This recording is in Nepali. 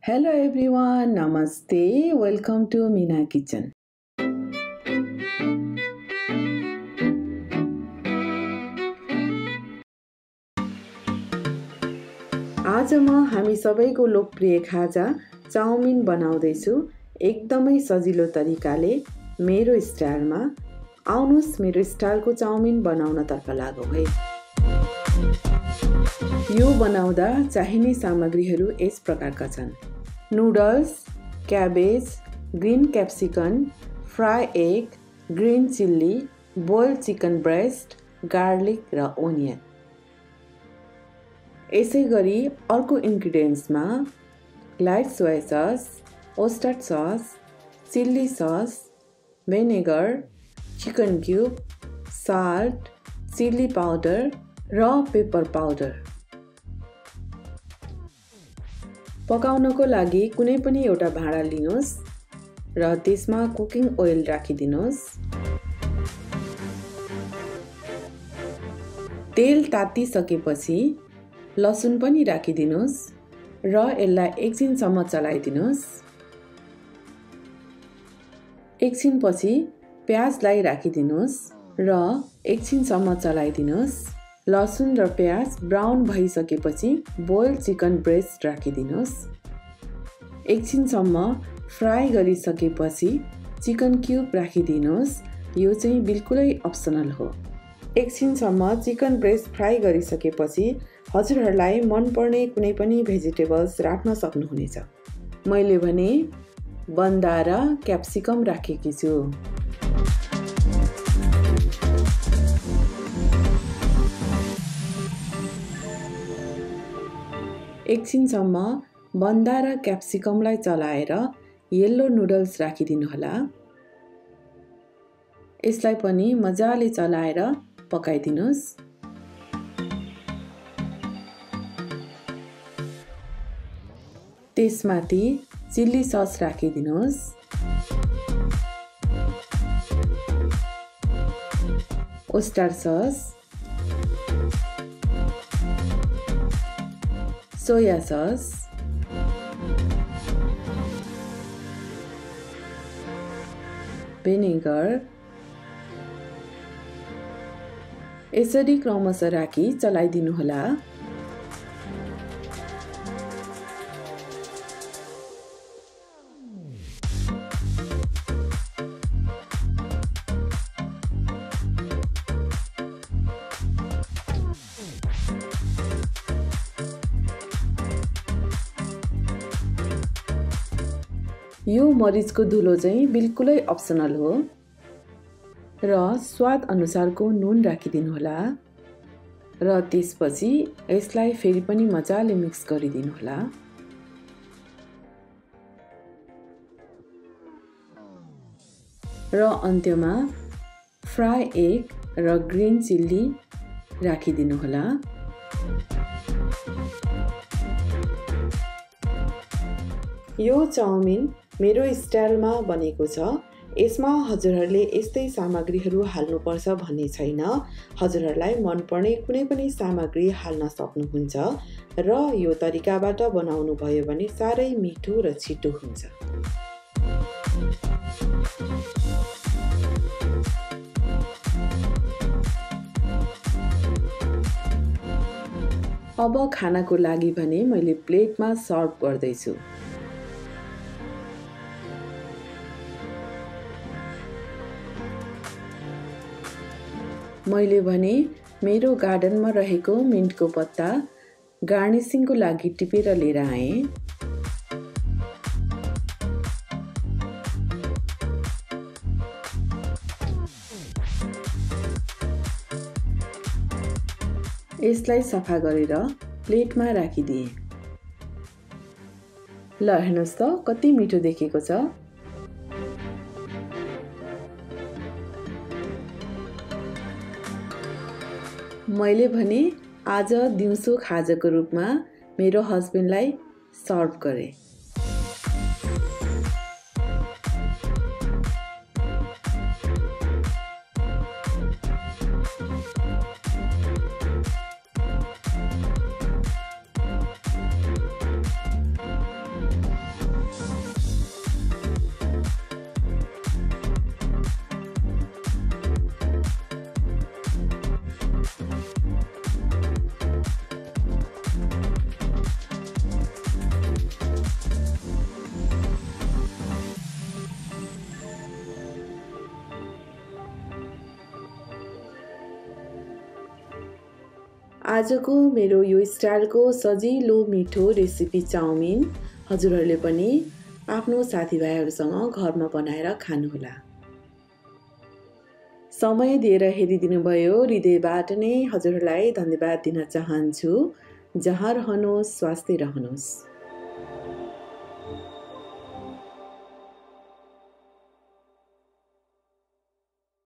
Hello everyone, Namaste. Welcome to Meena Kitchen. आज म हामी सबैको लोकप्रिय खाजा चाउमिन बनाउँदैछु एकदमै सजिलो तरिकाले मेरो स्टाइलमा। आउनुस् मेरो स्टाइलको चाउमिन बनाउनतर्फ लागौँ है। यो बनाउँदा चाहिने सामग्रीहरू यस प्रकारका छन्: noodles, cabbage, green capsicum, fry egg, green chilli, boiled chicken breast, garlic र ओनियन। यसै गरी अर्को इन्ग्रिडियन्ट्समा light soya sauce, oyster sauce, chilli sauce, vinegar, chicken cube, salt, chilli powder र पेपर पाउडर। पकाउनको लागि कुनै पनि एउटा भाँडा लिनुहोस् र त्यसमा कुकिङ ओइल राखिदिनुहोस्। तेल तातिसकेपछि लसुन पनि राखिदिनुहोस् र यसलाई एकछिनसम्म चलाइदिनुहोस्। एकछिनपछि प्याजलाई राखिदिनुहोस् र एकछिनसम्म चलाइदिनुहोस्। लसुन र प्याज ब्राउन भइसकेपछि बोइल्ड चिकन ब्रेस्ट राखिदिनुहोस्। एकछिनसम्म फ्राई गरिसकेपछि चिकन क्युब राखिदिनुहोस्। यो चाहिँ बिल्कुलै अप्सनल हो। एकछिनसम्म चिकन ब्रेस्ट फ्राई गरिसकेपछि हजुरहरूलाई मनपर्ने कुनै पनि भेजिटेबल्स राख्न सक्नुहुनेछ। मैले भने बन्दा र क्याप्सिकम राखेकी छु। एकछिनसम्म बन्दा र क्याप्सिकमलाई चलाएर येल्लो नुडल्स राखिदिनुहोला। यसलाई पनि मजाले चलाएर पकाइदिनुहोस्। त्यसमाथि चिल्ली सस राखिदिनुहोस्। Oyster sauce, soya sauce, vinegar, यसरी क्रमशः राखी चलाइदिनुहोला। यो मरिचको धुलो चाहिँ बिल्कुलै अप्सनल हो र स्वाद अनुसारको नुन राखिदिनुहोला र त्यसपछि यसलाई फेरि पनि मजाले मिक्स गरिदिनुहोला। र अन्त्यमा फ्राई एग र ग्रीन चिल्ली राखिदिनुहोला। यो चाउमिन मेरो स्टाइलमा बनेको छ। यसमा हजुरहरूले यस्तै सामग्रीहरू हाल्नुपर्छ भन्ने छैन। हजुरहरूलाई मनपर्ने कुनै पनि सामग्री हाल्न सक्नुहुन्छ र यो तरिकाबाट बनाउनु भयो भने साह्रै मिठो र छिटो हुन्छ। अब खानाको लागि भने मैले प्लेटमा सर्भ गर्दैछु। मैले भने मेरो गार्डनमा रहेको मिन्टको पत्ता गार्निसिङको लागि टिपेर लिएर आएँ। यसलाई सफा गरेर प्लेटमा राखिदिएँ। ल हेर्नुहोस् त कति मिठो देखेको छ। मैले भने आज दिउँसो खाजाको रूपमा मेरो हस्बेन्डलाई सर्भ गरेँ। आजको मेरो यो स्टाइलको सजिलो मिठो रेसिपी चाउमिन हजुरहरूले पनि आफ्नो साथीभाइहरूसँग घरमा बनाएर खानुहोला। समय दिएर हेरिदिनु भयो हृदयबाट नै हजुरहरूलाई धन्यवाद दिन चाहन्छु। जहाँ रहनुहोस् स्वस्थ रहनुहोस्।